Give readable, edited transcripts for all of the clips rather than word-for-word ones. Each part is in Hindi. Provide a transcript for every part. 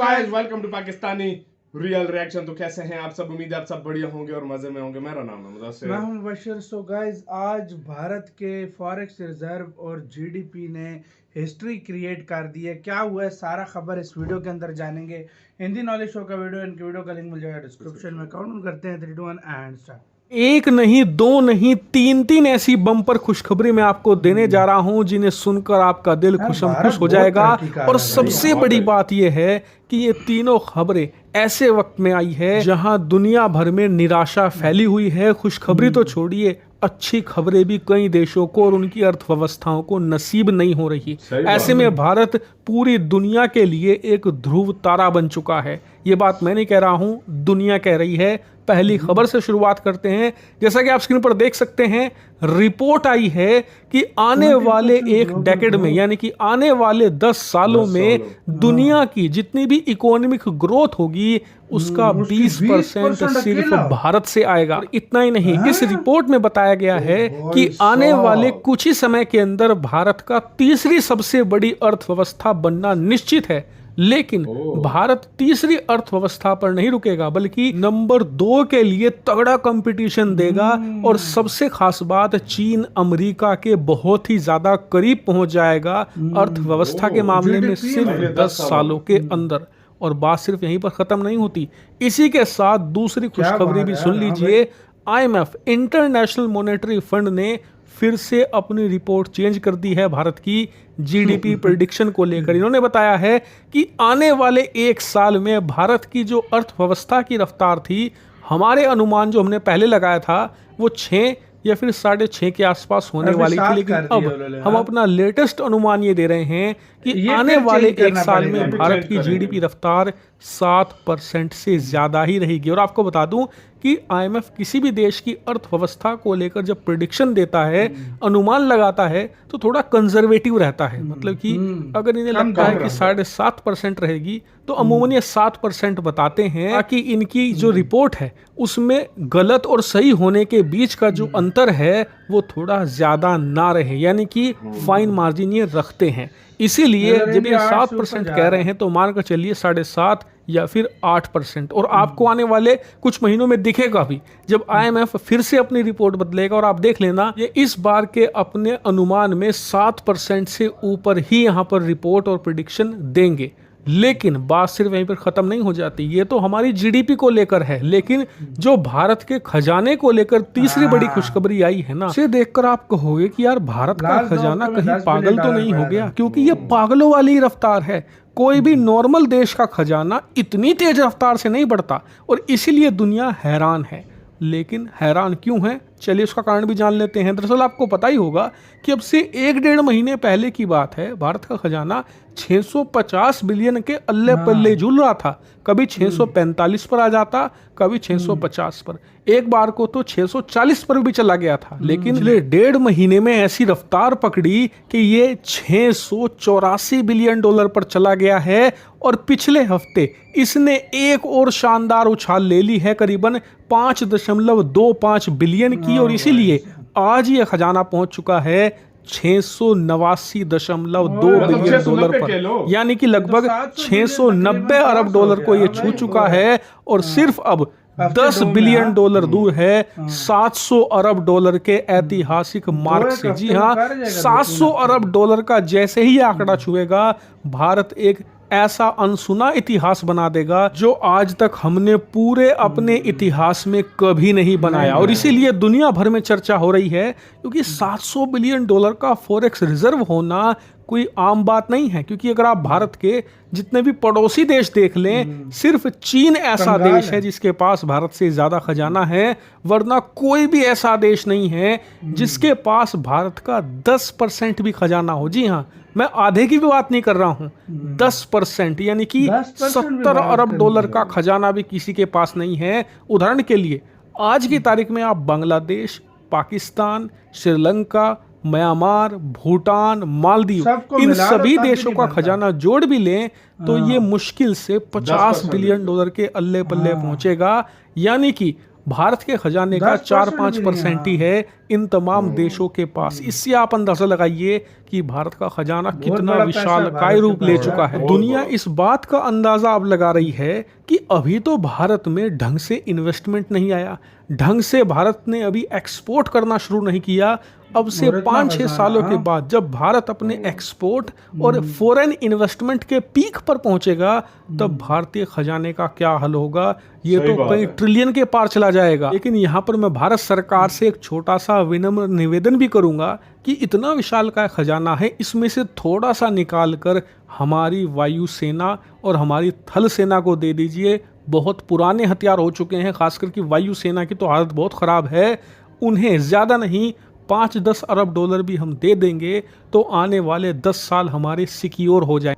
Guys welcome to Pakistani real reaction. तो कैसे हैं आप सब? उम्मीद है आप सब बढ़िया होंगे और मजे में होंगे। मेरा नाम है मुदस्सिर। मैं हूं मुबशिर। सो गाइस, आज भारत के फॉरेक्स रिजर्व और जीडीपी ने हिस्ट्री क्रिएट कर दी है। क्या हुआ है सारा खबर इस वीडियो के अंदर जानेंगे। हिंदी नॉलेज शो का वीडियो, इनके वीडियो का लिंक मिल जाएगा डिस्क्रिप्शन में। काउंट करते हैं 3 2 1 एंड स्टार्ट। एक नहीं, दो नहीं, तीन ऐसी बम्पर खुशखबरी मैं आपको देने जा रहा हूं जिन्हें सुनकर आपका दिल खुशम खुश हो जाएगा। और सबसे बड़ी बात यह है कि ये तीनों खबरें ऐसे वक्त में आई है जहां दुनिया भर में निराशा फैली हुई है। खुशखबरी तो छोड़िए, अच्छी खबरें भी कई देशों को और उनकी अर्थव्यवस्थाओं को नसीब नहीं हो रही। ऐसे में भारत पूरी दुनिया के लिए एक ध्रुव तारा बन चुका है। ये बात मैं नहीं कह रहा हूं, दुनिया कह रही है। पहली खबर से शुरुआत करते हैं। जैसा कि आप स्क्रीन पर देख सकते हैं, रिपोर्ट आई है कि आने वाले एक डेकेड में, यानी कि आने वाले 10 सालों में दुनिया की जितनी भी इकोनॉमिक ग्रोथ होगी उसका 20% सिर्फ भारत से आएगा। इतना ही नहीं, इस रिपोर्ट में बताया गया है कि आने वाले कुछ ही समय के अंदर भारत का तीसरी सबसे बड़ी अर्थव्यवस्था बनना निश्चित है। लेकिन भारत तीसरी अर्थव्यवस्था पर नहीं रुकेगा, बल्कि नंबर 2 के लिए तगड़ा कंपटीशन देगा। और सबसे खास बात, चीन अमेरिका के बहुत ही ज्यादा करीब पहुंच जाएगा अर्थव्यवस्था के मामले में सिर्फ 10 सालों के अंदर। और बात सिर्फ यहीं पर खत्म नहीं होती, इसी के साथ दूसरी खुशखबरी भी सुन लीजिए। IMF इंटरनेशनल मॉनेटरी फंड ने फिर से अपनी रिपोर्ट चेंज कर दी है भारत की जीडीपी प्रेडिक्शन को लेकर। इन्होंने बताया है कि आने वाले 1 साल में भारत की जो अर्थव्यवस्था की रफ्तार थी, हमारे अनुमान जो हमने पहले लगाया था वो 6 या फिर 6.5 के आसपास होने वाली थी। लेकिन अब हम अपना लेटेस्ट अनुमान ये दे रहे हैं कि आने वाले 1 साल में भारत की जीडीपी रफ्तार 7% से ज्यादा ही रहेगी। और आपको बता दूं कि IMF किसी भी देश की अर्थव्यवस्था को लेकर जब प्रेडिक्शन देता है, अनुमान लगाता है, तो थोड़ा कंजर्वेटिव रहता है। मतलब कि अगर इन्हें लगता है कि 7.5% रहेगी तो अमूमन ये 7% बताते हैं, ताकि इनकी जो रिपोर्ट है उसमें गलत और सही होने के बीच का जो अंतर है वो थोड़ा ज्यादा ना रहे, यानी कि फाइन मार्जिन ये रखते हैं। इसीलिए जब ये 7% कह रहे हैं तो मानकर चलिए 7.5 या फिर 8%। और आपको आने वाले कुछ महीनों में दिखेगा भी जब IMF फिर से अपनी रिपोर्ट बदलेगा। और आप देख लेना, ये इस बार के अपने अनुमान में 7% से ऊपर ही यहाँ पर रिपोर्ट और प्रेडिक्शन देंगे। लेकिन बात सिर्फ यहीं पर खत्म नहीं हो जाती। ये तो हमारी जीडीपी को लेकर है, लेकिन जो भारत के खजाने को लेकर तीसरी बड़ी खुशखबरी आई है ना, इसे देखकर आप कहोगे कि यार भारत का खजाना कहीं पागल तो नहीं हो गया, क्योंकि ये पागलों वाली रफ्तार है। कोई भी नॉर्मल देश का खजाना इतनी तेज रफ्तार से नहीं बढ़ता और इसीलिए दुनिया हैरान है। लेकिन हैरान क्यों है, चलिए उसका कारण भी जान लेते हैं। दरअसल आपको पता ही होगा कि अब से 1-1.5 महीने पहले की बात है, भारत का खजाना 650 बिलियन के अल्ले पल्ले झूल रहा था। कभी 645 पर आ जाता, कभी 650 पर, एक बार को तो 640 पर भी चला गया था। लेकिन पिछले 1.5 महीने में ऐसी रफ्तार पकड़ी कि ये 684 बिलियन डॉलर पर चला गया है। और पिछले हफ्ते इसने एक और शानदार उछाल ले ली है, करीबन 5.25 बिलियन की। और इसीलिए आज ये खजाना पहुंच चुका है 689.2 बिलियन डॉलर पर, यानी कि लगभग 690 अरब डॉलर को ये छू चुका है। और सिर्फ अब 10 बिलियन डॉलर दूर है 700 अरब डॉलर के ऐतिहासिक मार्क से। जी हाँ, 700 अरब डॉलर का जैसे ही आंकड़ा छुएगा, भारत एक ऐसा अनसुना इतिहास बना देगा जो आज तक हमने पूरे अपने इतिहास में कभी नहीं बनाया। और इसीलिए दुनिया भर में चर्चा हो रही है, क्योंकि 700 बिलियन डॉलर का फॉरेक्स रिजर्व होना कोई आम बात नहीं है। क्योंकि अगर आप भारत के जितने भी पड़ोसी देश देख लें, सिर्फ चीन ऐसा देश है जिसके पास भारत से ज्यादा खजाना है, वरना कोई भी ऐसा देश नहीं है जिसके पास भारत का 10% भी खजाना हो। जी हाँ, मैं आधे की भी बात नहीं कर रहा हूं, 10%, यानी कि 70 अरब डॉलर का खजाना भी किसी के पास नहीं है। उदाहरण के लिए आज की तारीख में आप बांग्लादेश, पाकिस्तान, श्रीलंका, म्यांमार, भूटान, मालदीव, इन सभी देशों का खजाना जोड़ भी लें तो ये मुश्किल से 50 बिलियन डॉलर के अल्ले पल्ले पहुंचेगा। यानी कि भारत के खजाने का 4-5% ही है इन तमाम देशों के पास। इससे आप अंदाजा लगाइए कि भारत का खजाना कितना विशालकाय रूप ले चुका है। दुनिया इस बात का अंदाजा अब लगा रही है कि अभी तो भारत में ढंग से इन्वेस्टमेंट नहीं आया, ढंग से भारत ने अभी एक्सपोर्ट करना शुरू नहीं किया। अब से 5-6 सालों के बाद जब भारत अपने एक्सपोर्ट और फॉरेन इन्वेस्टमेंट के पीक पर पहुंचेगा, तब भारतीय खजाने का क्या हाल होगा, ये तो कई ट्रिलियन के पार चला जाएगा। लेकिन यहाँ पर मैं भारत सरकार से एक छोटा सा विनम्र निवेदन भी करूंगा कि इतना विशाल का खजाना है, इसमें से थोड़ा सा निकाल कर हमारी वायुसेना और हमारी थल सेना को दे दीजिए। बहुत पुराने हथियार हो चुके हैं, खासकर कि वायुसेना की तो हालत बहुत ख़राब है। उन्हें ज़्यादा नहीं 5-10 अरब डॉलर भी हम दे देंगे तो आने वाले 10 साल हमारे सिक्योर हो जाए।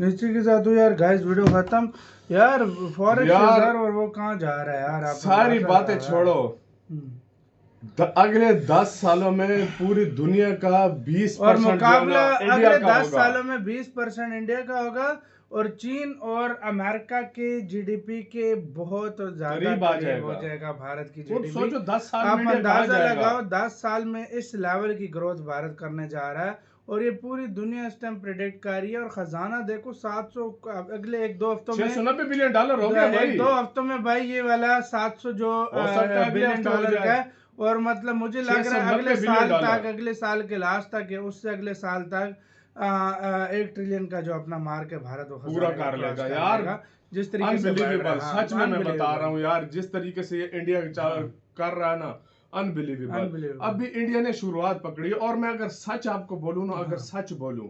इसी के साथ तो यार गाइस वीडियो खत्म। यार फॉरेक्स रिजर्व और वो कहाँ जा रहा है यार, आप सारी बातें छोड़ो। अगले 10 सालों में पूरी दुनिया का 20% और मुकाबला अगले 10 सालों में 20% इंडिया का होगा और चीन और अमेरिका के जीडीपी के बहुत ज्यादा करीब हो जाएगा भारत की जीडीपी। सोचो 10 साल आप अंदाजा लगाओ 10 साल में इस लेवल की ग्रोथ भारत करने जा रहा है और ये पूरी दुनिया इस टाइम प्रेडिक्ट कर रही है। और खजाना देखो 700 अगले 1-2 हफ्तों में $690 बिलियन हो गया भाई। 1-2 हफ्तों में भाई ये वाला 700 जो बिलियन डॉलर का है। और मतलब मुझे लग रहा है अगले साल तक, अगले साल के लास्ट तक है, उससे अगले साल तक 1 ट्रिलियन का जो अपना मार के भारत पूरा कर लेगा यार। जिस तरीके से सच में मैं बता रहा हूँ यार, जिस तरीके से ये इंडिया कर रहा है ना, अनबिलीवेबल। अभी इंडिया ने शुरुआत पकड़ी और मैं अगर सच आपको बोलूं ना, अगर सच बोलूं,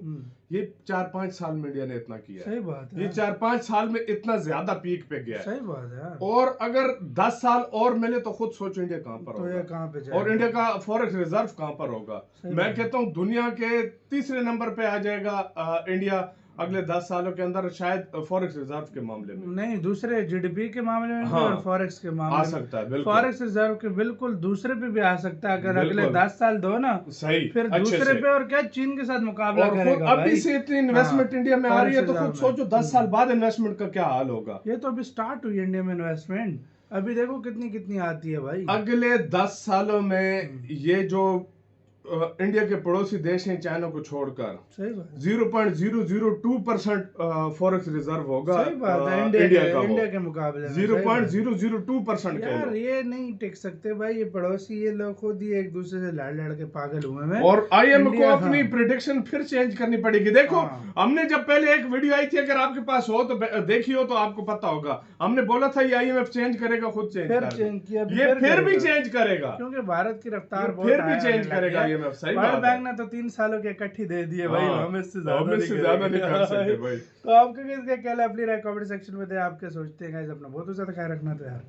ये 4-5 साल में इंडिया ने इतना किया। सही बात है। ये 4-5 साल में इतना ज्यादा पीक पे गया। सही बात है। और अगर 10 साल और मिले तो खुद सोचो इंडिया कहां पर होगा, कहां पे जाएगा? और इंडिया का फॉरेक्स रिजर्व कहां पर होगा। मैं कहता हूं दुनिया के तीसरे नंबर पे आ जाएगा इंडिया अगले 10 सालों के अंदर, शायद फॉरेक्स रिजर्व के मामले में नहीं, दूसरे जीडीपी के मामले में और फॉरेक्स के मामले आ में सकता है। बिल्कुल फॉरेक्स रिजर्व के बिल्कुल दूसरे पे भी आ सकता है अगर अगले 10 साल दो ना। सही, फिर दूसरे पे और क्या चीन के साथ मुकाबला करेगा। अभी से इतनी इन्वेस्टमेंट इंडिया में आ रही है तो खुद सोचो 10 साल बाद इन्वेस्टमेंट का क्या हाल होगा। ये तो अभी स्टार्ट हुई इंडिया में इन्वेस्टमेंट, अभी देखो कितनी कितनी आती है भाई। अगले 10 सालों में ये जो इंडिया के पड़ोसी देश हैं चाइना को छोड़कर, 0.002% फॉरेक्स रिजर्व होगा। सही बात है इंडिया के मुकाबले 0.002%। यार ये नहीं टिक सकते भाई, ये पड़ोसी ये लोग खुद ही एक दूसरे से लड़ के पागल हुए हैं। और आईएमएफ को अपनी प्रेडिक्शन फिर चेंज करनी पड़ेगी। देखो हमने जब पहले एक वीडियो आई थी, अगर आपके पास हो तो देखी हो तो आपको पता होगा, हमने बोला था ये आईएमएफ चेंज करेगा, खुद चेंज किया, ये फिर भी चेंज करेगा क्योंकि भारत की रफ्तार फिर भी चेंज करेगा। वर्ल्ड बैंक ने तो 3 सालों के इकट्ठी दे दिए भाई, हम इससे ज्यादा नहीं कर सकते भाई। तो आपके क्या अपनी राय कमेंट सेक्शन में दे, आप क्या सोचते हैं गाइस। अपना बहुत ज्यादा ख्याल रखना तो यार।